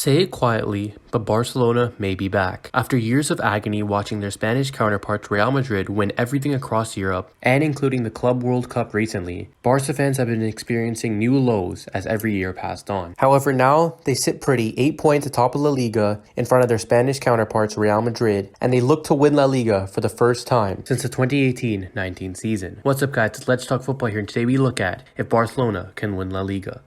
Say it quietly, but Barcelona may be back. After years of agony watching their Spanish counterparts Real Madrid win everything across Europe, and including the Club World Cup recently, Barca fans have been experiencing new lows as every year passed on. However, now they sit pretty 8 points atop of La Liga in front of their Spanish counterparts Real Madrid, and they look to win La Liga for the first time since the 2018-19 season. What's up guys, it's Let's Talk Football here, and today we look at if Barcelona can win La Liga.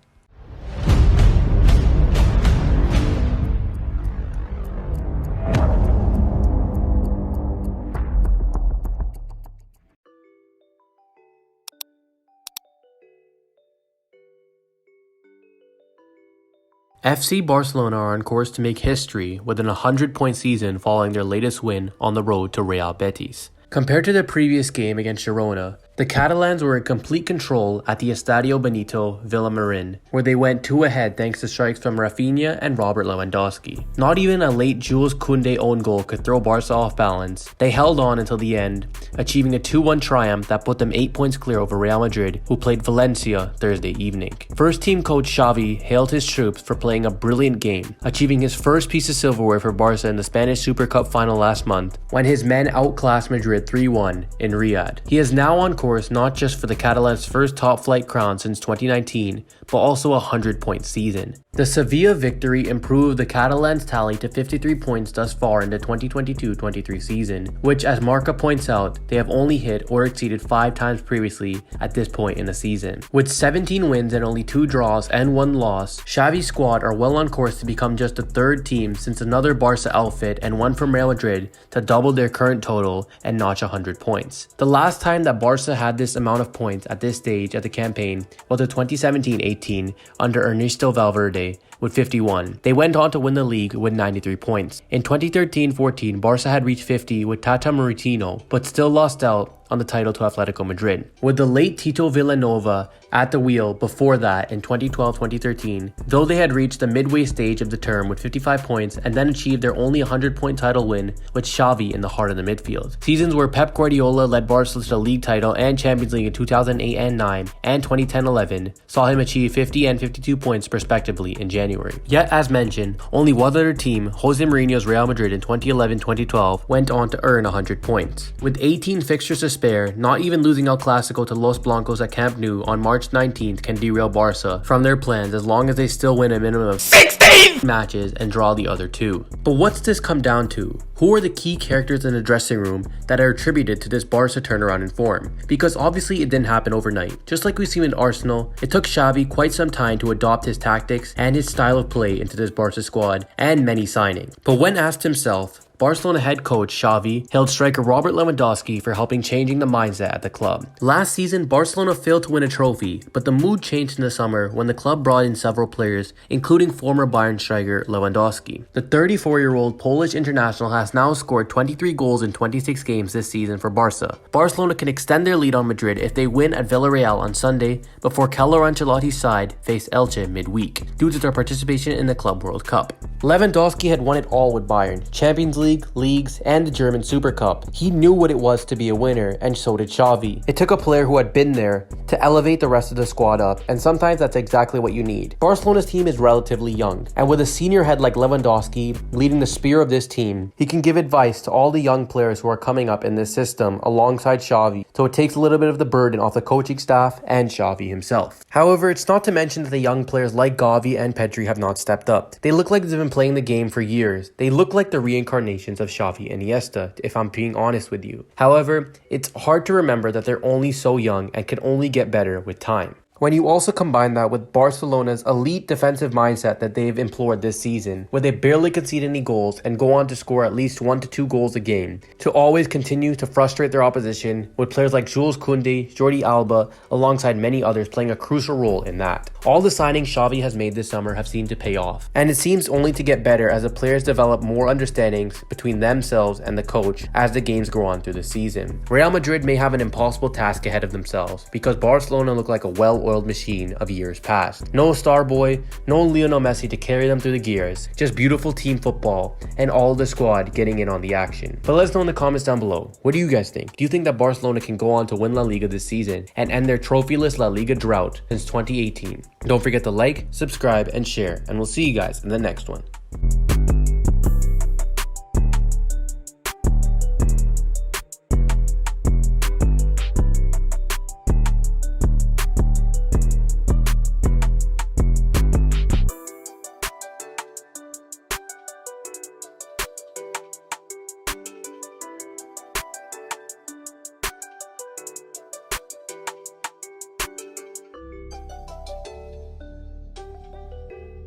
FC Barcelona are on course to make history with an 100-point season following their latest win on the road to Real Betis. Compared to their previous game against Girona, the Catalans were in complete control at the Estadio Benito Villamarín, where they went 2 ahead thanks to strikes from Rafinha and Robert Lewandowski. Not even a late Jules Koundé own goal could throw Barca off balance. They held on until the end, achieving a 2-1 triumph that put them 8 points clear over Real Madrid, who played Valencia Thursday evening. First team coach Xavi hailed his troops for playing a brilliant game, achieving his first piece of silverware for Barca in the Spanish Super Cup final last month, when his men outclassed Madrid 3-1 in Riyadh. He is now on course not just for the Catalans' first top-flight crown since 2019, but also a 100-point season. The Sevilla victory improved the Catalans' tally to 53 points thus far in the 2022-23 season, which, as Marca points out, they have only hit or exceeded 5 times previously at this point in the season. With 17 wins and only 2 draws and 1 loss, Xavi's squad are well on course to become just the 3rd team since another Barca outfit and one from Real Madrid to double their current total and notch 100 points. The last time that Barca had this amount of points at this stage of the campaign was the 2017-18 under Ernesto Valverde with 51. They went on to win the league with 93 points. In 2013-14, Barca had reached 50 with Tata Martino, but still lost out on the title to Atletico Madrid. With the late Tito Vilanova at the wheel before that in 2012-2013, though they had reached the midway stage of the term with 55 points and then achieved their only 100-point title win with Xavi in the heart of the midfield. Seasons where Pep Guardiola led Barca to the league title and Champions League in 2008 and 9 and 2010-11 saw him achieve 50 and 52 points respectively in January. Yet, as mentioned, only one other team, Jose Mourinho's Real Madrid in 2011-2012, went on to earn 100 points. With 18 fixtures to spare, not even losing El Clasico to Los Blancos at Camp Nou on March 19th can derail Barca from their plans as long as they still win a minimum of 16 matches and draw the other 2. But what's this come down to? Who are the key characters in the dressing room that are attributed to this Barca turnaround in form? Because obviously it didn't happen overnight. Just like we've seen with Arsenal, it took Xavi quite some time to adopt his tactics and his style of play into this Barca squad and many signings. But when asked himself, Barcelona head coach Xavi hailed striker Robert Lewandowski for helping changing the mindset at the club. Last season, Barcelona failed to win a trophy, but the mood changed in the summer when the club brought in several players, including former Bayern striker Lewandowski. The 34-year-old Polish international has now scored 23 goals in 26 games this season for Barca. Barcelona can extend their lead on Madrid if they win at Villarreal on Sunday before Carlo Ancelotti's side face Elche midweek, due to their participation in the Club World Cup. Lewandowski had won it all with Bayern, Champions League, leagues, and the German Super Cup. He knew what it was to be a winner, and so did Xavi. It took a player who had been there to elevate the rest of the squad up, and sometimes that's exactly what you need. Barcelona's team is relatively young, and with a senior head like Lewandowski leading the spear of this team, he can give advice to all the young players who are coming up in this system alongside Xavi, so it takes a little bit of the burden off the coaching staff and Xavi himself. However, it's not to mention that the young players like Gavi and Pedri have not stepped up. They look like they've been playing the game for years. They look like the reincarnations of Xavi and Iniesta, if I'm being honest with you. However, it's hard to remember that they're only so young and can only get better with time. When you also combine that with Barcelona's elite defensive mindset that they've employed this season, where they barely concede any goals and go on to score at least 1 to 2 goals a game, to always continue to frustrate their opposition, with players like Jules Koundé, Jordi Alba, alongside many others playing a crucial role in that. All the signings Xavi has made this summer have seemed to pay off, and it seems only to get better as the players develop more understandings between themselves and the coach as the games go on through the season. Real Madrid may have an impossible task ahead of themselves, because Barcelona look like a well-oiled machine of years past. No star boy, no Lionel Messi to carry them through the gears, just beautiful team football and all of the squad getting in on the action. But let us know in the comments down below, what do you guys think? Do you think that Barcelona can go on to win La Liga this season and end their trophyless La Liga drought since 2018? Don't forget to like, subscribe, and share, and we'll see you guys in the next one.